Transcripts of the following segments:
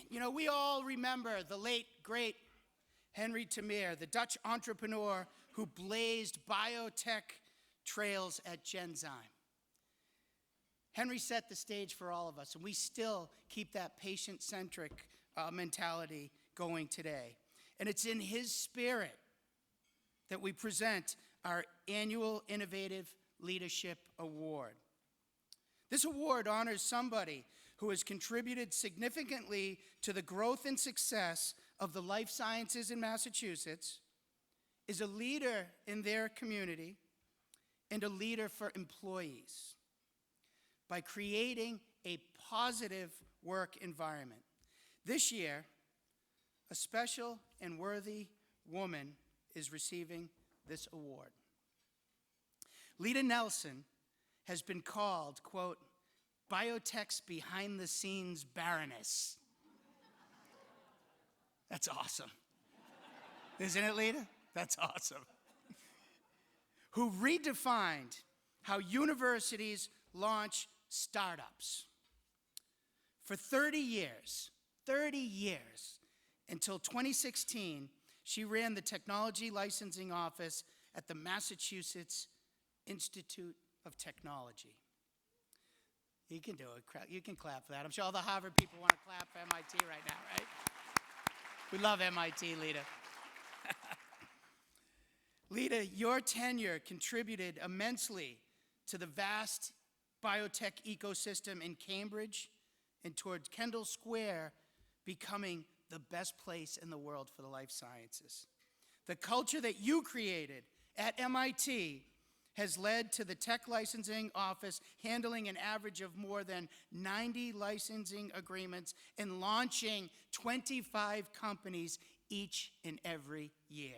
You know, we all remember the late, great Henry Termeer, the Dutch entrepreneur who blazed biotech trails at Genzyme. Henry set the stage for all of us, and we still keep that patient-centric mentality going today. And it's in his spirit that we present our annual Innovative Leadership Award. This award honors somebody who has contributed significantly to the growth and success of the life sciences in Massachusetts, is a leader in their community, and a leader for employees by creating a positive work environment. This year, a special and worthy woman is receiving this award. Lita Nelsen has been called, quote, biotech's behind-the-scenes baroness. That's awesome. Isn't it, Lita? That's awesome. Who redefined how universities launch startups. For 30 years, until 2016, she ran the technology licensing office at the Massachusetts Institute of Technology. You can do it. You can clap for that. I'm sure all the Harvard people want to clap for MIT right now, right? We love MIT, Lita. Lita, your tenure contributed immensely to the vast biotech ecosystem in Cambridge and towards Kendall Square becoming the best place in the world for the life sciences. The culture that you created at MIT has led to the tech licensing office handling an average of more than 90 licensing agreements and launching 25 companies each and every year.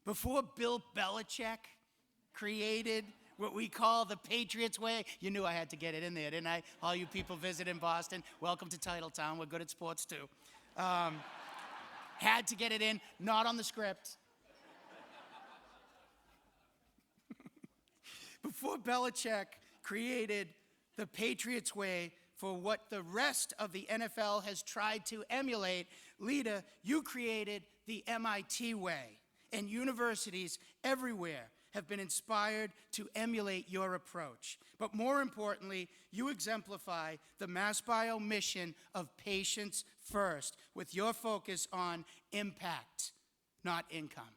Before Bill Belichick created what we call the Patriots way, you knew I had to get it in there, didn't I? All you people visiting Boston, welcome to Titletown. We're good at sports too. Had to get it in, not on the script. Before Belichick created the Patriots way for what the rest of the NFL has tried to emulate, Lita, you created the MIT way. And universities everywhere have been inspired to emulate your approach. But more importantly, you exemplify the MassBio mission of patients first, with your focus on impact, not income.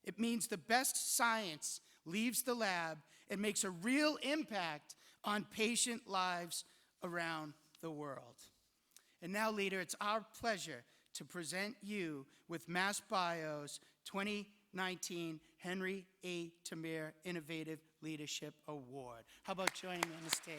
It means the best science leaves the lab and makes a real impact on patient lives around the world. And now, Lita, it's our pleasure to present you with MassBio's 2019 Henry A. Termeer Innovative Leadership Award. How about joining me on the stage?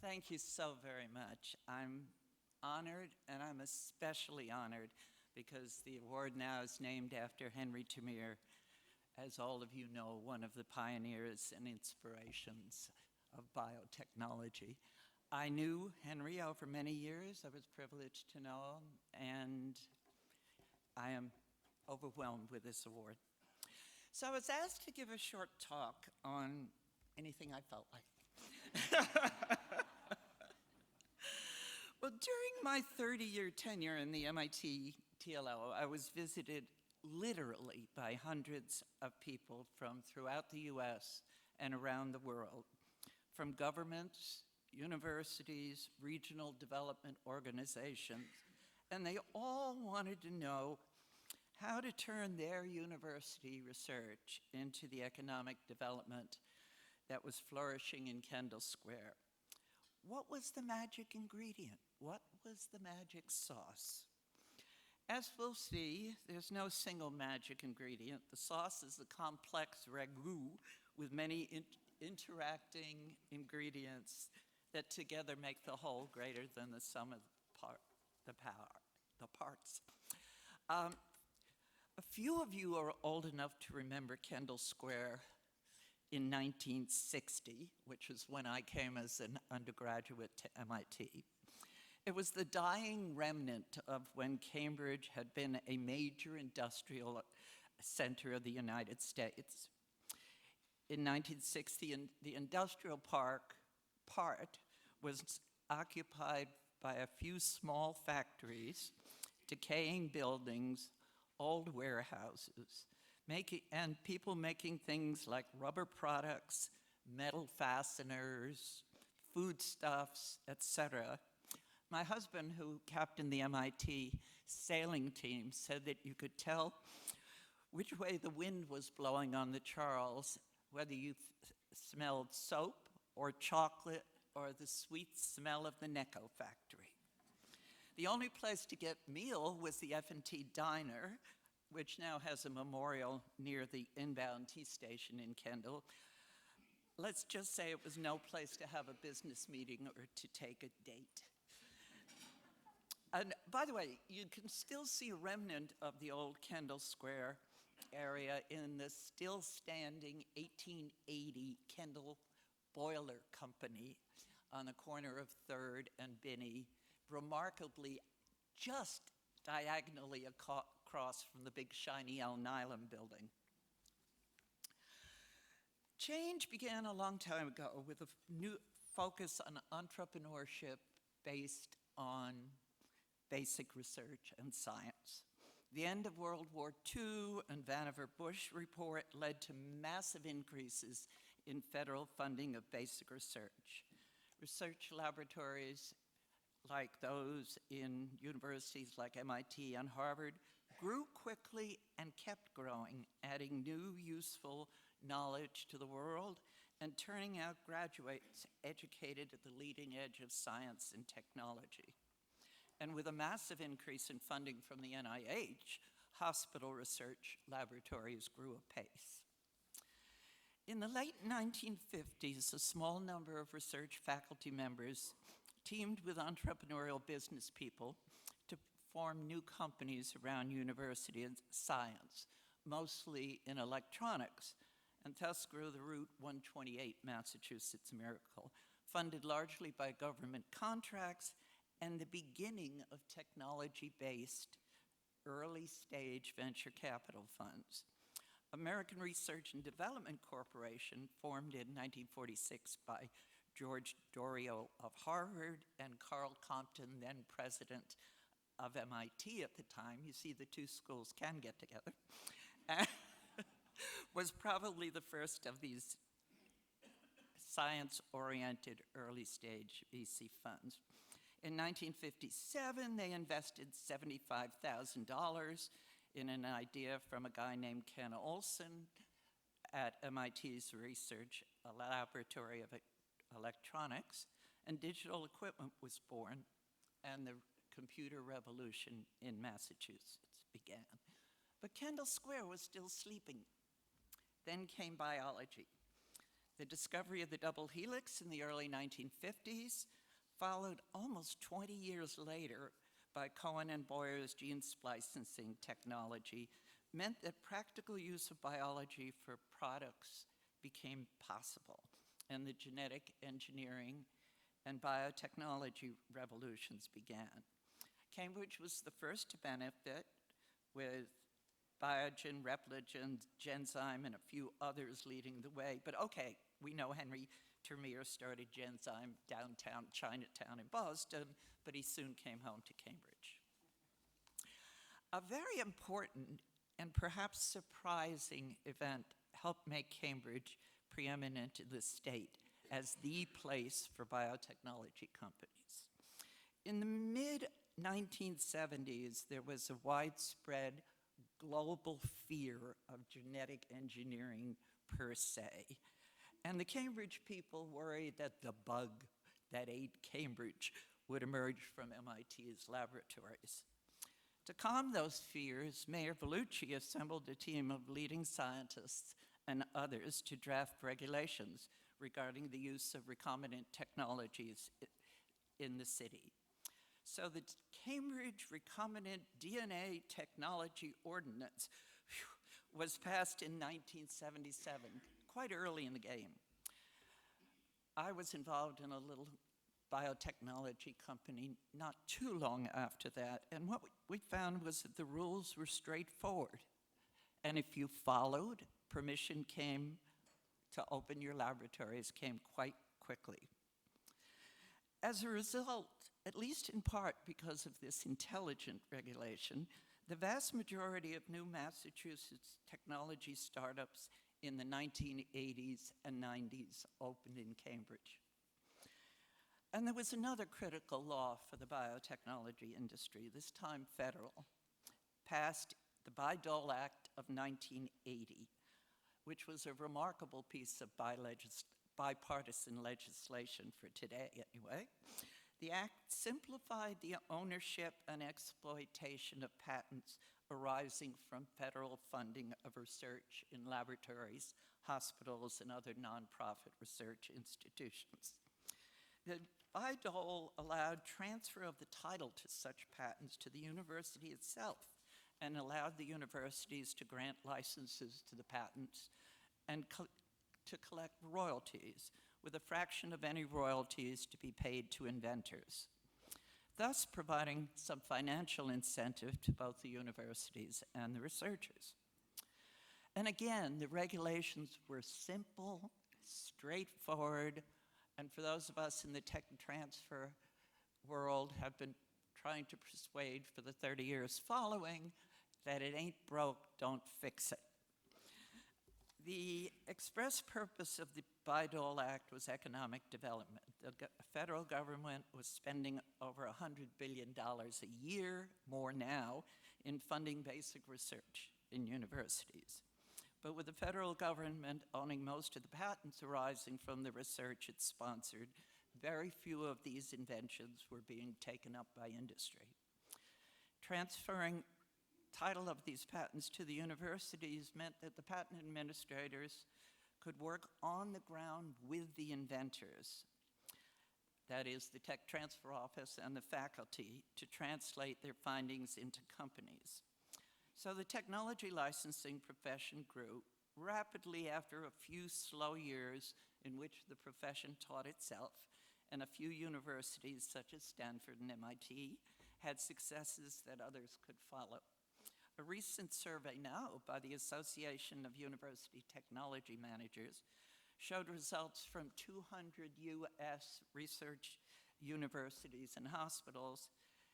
Thank you so very much. I'm honored, and I'm especially honored because the award now is named after Henry Termeer, as all of you know, one of the pioneers and inspirations of biotechnology. I knew Henry over many years. I was privileged to know him, and I am overwhelmed with this award. So I was asked to give a short talk on anything I felt like. Well, during my 30-year tenure in the MIT TLO, I was visited literally by hundreds of people from throughout the US and around the world, from governments, universities, regional development organizations, and they all wanted to know how to turn their university research into the economic development that was flourishing in Kendall Square. What was the magic ingredient? What was the magic sauce? As we'll see, there's no single magic ingredient. The sauce is a complex ragout with many interacting ingredients that together make the whole greater than the sum of the parts. A few of you are old enough to remember Kendall Square in 1960, which is when I came as an undergraduate to MIT. It was the dying remnant of when Cambridge had been a major industrial center of the United States. In 1960, the industrial part was occupied by a few small factories, decaying buildings, old warehouses, and people making things like rubber products, metal fasteners, foodstuffs, etc. My husband, who captained the MIT sailing team, said that you could tell which way the wind was blowing on the Charles, whether you smelled soap or chocolate or the sweet smell of the Necco factory. The only place to get meal was the F&T Diner, which now has a memorial near the inbound T station in Kendall. Let's just say it was no place to have a business meeting or to take a date. And by the way, you can still see a remnant of the old Kendall Square area in the still standing 1880 Kendall Boiler Company on the corner of 3rd and Binney, remarkably just diagonally across from the big shiny Elm Island building. Change began a long time ago with a new focus on entrepreneurship based on basic research and science. The end of World War II and Vannevar Bush report led to massive increases in federal funding of basic research. Research laboratories like those in universities like MIT and Harvard grew quickly and kept growing, adding new useful knowledge to the world and turning out graduates educated at the leading edge of science and technology. And with a massive increase in funding from the NIH, hospital research laboratories grew apace. In the late 1950s, a small number of research faculty members teamed with entrepreneurial business people to form new companies around university and science, mostly in electronics, and thus grew the Route 128 Massachusetts Miracle, funded largely by government contracts and the beginning of technology-based early-stage venture capital funds. American Research and Development Corporation, formed in 1946 by George Dorio of Harvard and Carl Compton, then president of MIT at the time, you see the two schools can get together, was probably the first of these science-oriented early-stage VC funds. In 1957, they invested $75,000 in an idea from a guy named Ken Olsen at MIT's research laboratory of electronics, and digital equipment was born, and the computer revolution in Massachusetts began. But Kendall Square was still sleeping. Then came biology. The discovery of the double helix in the early 1950s, followed almost 20 years later by Cohen and Boyer's gene splicing technology, meant that practical use of biology for products became possible, and the genetic engineering and biotechnology revolutions began. Cambridge was the first to benefit, with Biogen, Repligen, Genzyme, and a few others leading the way. But okay, we know Henry Termeer started Genzyme downtown Chinatown in Boston, but he soon came home to Cambridge. A very important and perhaps surprising event helped make Cambridge preeminent in the state as the place for biotechnology companies. In the mid-1970s, there was a widespread global fear of genetic engineering per se. And the Cambridge people worried that the bug that ate Cambridge would emerge from MIT's laboratories. To calm those fears, Mayor Vellucci assembled a team of leading scientists and others to draft regulations regarding the use of recombinant technologies in the city. So the Cambridge Recombinant DNA Technology Ordinance was passed in 1977, quite early in the game. I was involved in a little biotechnology company not too long after that, and what we found was that the rules were straightforward. And if you followed, permission came to open your laboratories came quite quickly. As a result, at least in part because of this intelligent regulation, the vast majority of new Massachusetts technology startups in the 1980s and 90s opened in Cambridge. And there was another critical law for the biotechnology industry, this time federal, passed the Bayh-Dole Act of 1980, which was a remarkable piece of bipartisan legislation for today, anyway. The act simplified the ownership and exploitation of patents arising from federal funding of research in laboratories, hospitals, and other nonprofit research institutions. The Bayh-Dole allowed transfer of the title to such patents to the university itself and allowed the universities to grant licenses to the patents and to collect royalties, with a fraction of any royalties to be paid to inventors, thus providing some financial incentive to both the universities and the researchers. And again, the regulations were simple, straightforward, and for those of us in the tech transfer world have been trying to persuade for the 30 years following that it ain't broke, don't fix it. The express purpose of the Bayh-Dole Act was economic development. The federal government was spending over $100 billion a year, more now, in funding basic research in universities. But with the federal government owning most of the patents arising from the research it sponsored, very few of these inventions were being taken up by industry. Transferring title of these patents to the universities meant that the patent administrators could work on the ground with the inventors, that is, the tech transfer office and the faculty, to translate their findings into companies. So the technology licensing profession grew rapidly after a few slow years in which the profession taught itself, and a few universities such as Stanford and MIT had successes that others could follow. A recent survey now by the Association of University Technology Managers showed results from 200 US research universities and hospitals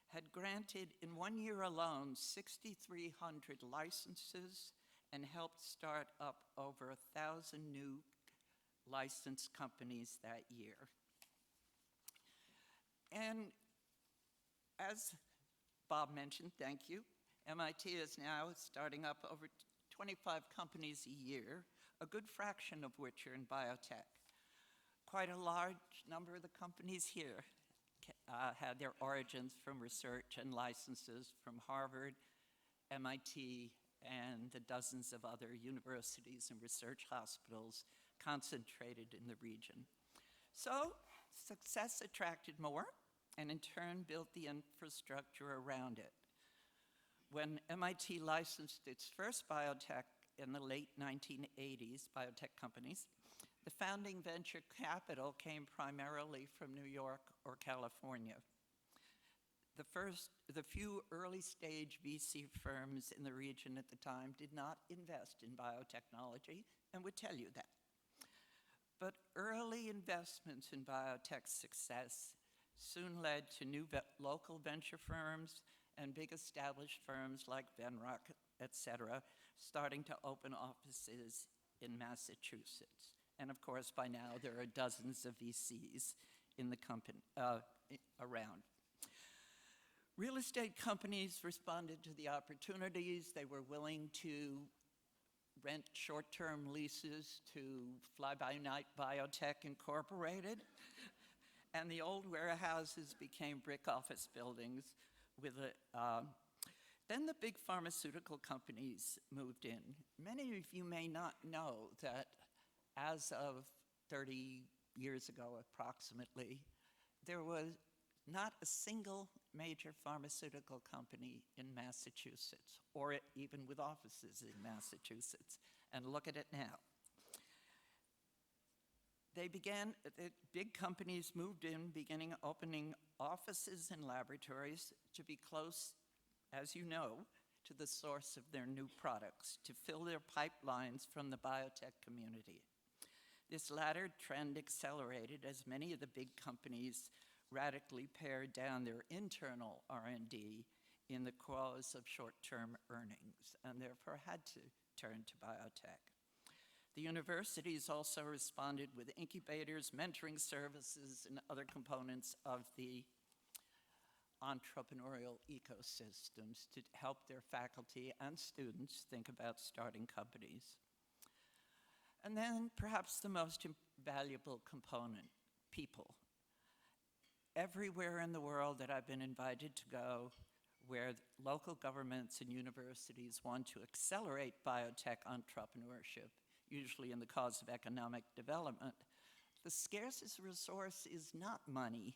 had granted in 1 year alone 6,300 licenses and helped start up over 1,000 new licensed companies that year. And as Bob mentioned, thank you, MIT is now starting up over 25 companies a year, a good fraction of which are in biotech. Quite a large number of the companies here had their origins from research and licenses from Harvard, MIT, and the dozens of other universities and research hospitals concentrated in the region. So success attracted more and in turn built the infrastructure around it. When MIT licensed its first biotech in the late 1980s, biotech companies, the founding venture capital came primarily from New York or California. The few early stage VC firms in the region at the time did not invest in biotechnology and would tell you that. But early investments in biotech success soon led to new local venture firms and big established firms like Venrock, et cetera, starting to open offices in Massachusetts. And of course, by now, there are dozens of VCs in the company, around. Real estate companies responded to the opportunities. They were willing to rent short-term leases to Fly-By-Night Biotech Incorporated. And the old warehouses became brick office buildings with then the big pharmaceutical companies moved in. Many of you may not know that as of 30 years ago approximately, there was not a single major pharmaceutical company in Massachusetts, or even with offices in Massachusetts. And look at it now. Big companies moved in, beginning opening offices and laboratories to be close, as you know, to the source of their new products, to fill their pipelines from the biotech community. This latter trend accelerated as many of the big companies radically pared down their internal R&D in the cause of short-term earnings, and therefore had to turn to biotech. The universities also responded with incubators, mentoring services, and other components of the entrepreneurial ecosystems to help their faculty and students think about starting companies. And then perhaps the most valuable component, people. Everywhere in the world that I've been invited to go, where local governments and universities want to accelerate biotech entrepreneurship, usually in the cause of economic development, the scarcest resource is not money,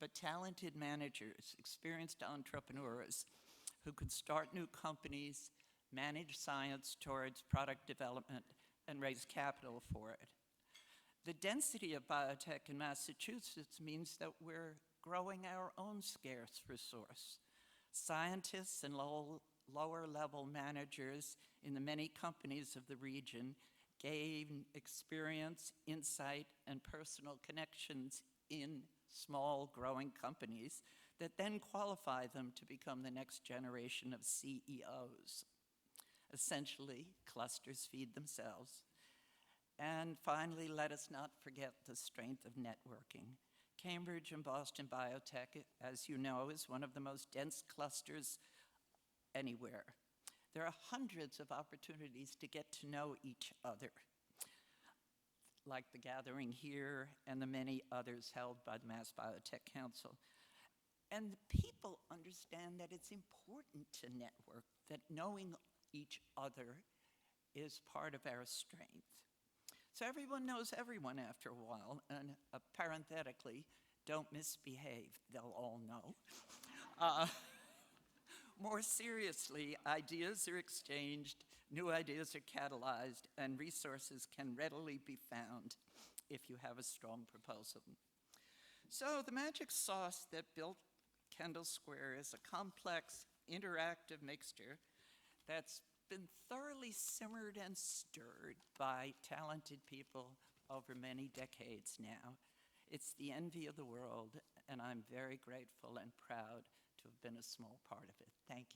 but talented managers, experienced entrepreneurs who can start new companies, manage science towards product development, and raise capital for it. The density of biotech in Massachusetts means that we're growing our own scarce resource. Scientists and lower-level managers in the many companies of the region gain experience, insight, and personal connections in small, growing companies that then qualify them to become the next generation of CEOs. Essentially, clusters feed themselves. And finally, let us not forget the strength of networking. Cambridge and Boston Biotech, as you know, is one of the most dense clusters anywhere. There are hundreds of opportunities to get to know each other, like the gathering here and the many others held by the Mass Biotech Council. And the people understand that it's important to network, that knowing each other is part of our strength. So everyone knows everyone after a while, and parenthetically, don't misbehave, they'll all know. More seriously, ideas are exchanged, new ideas are catalyzed, and resources can readily be found if you have a strong proposal. So the magic sauce that built Kendall Square is a complex, interactive mixture that's been thoroughly simmered and stirred by talented people over many decades now. It's the envy of the world, and I'm very grateful and proud to have been a small part of it. Thank you.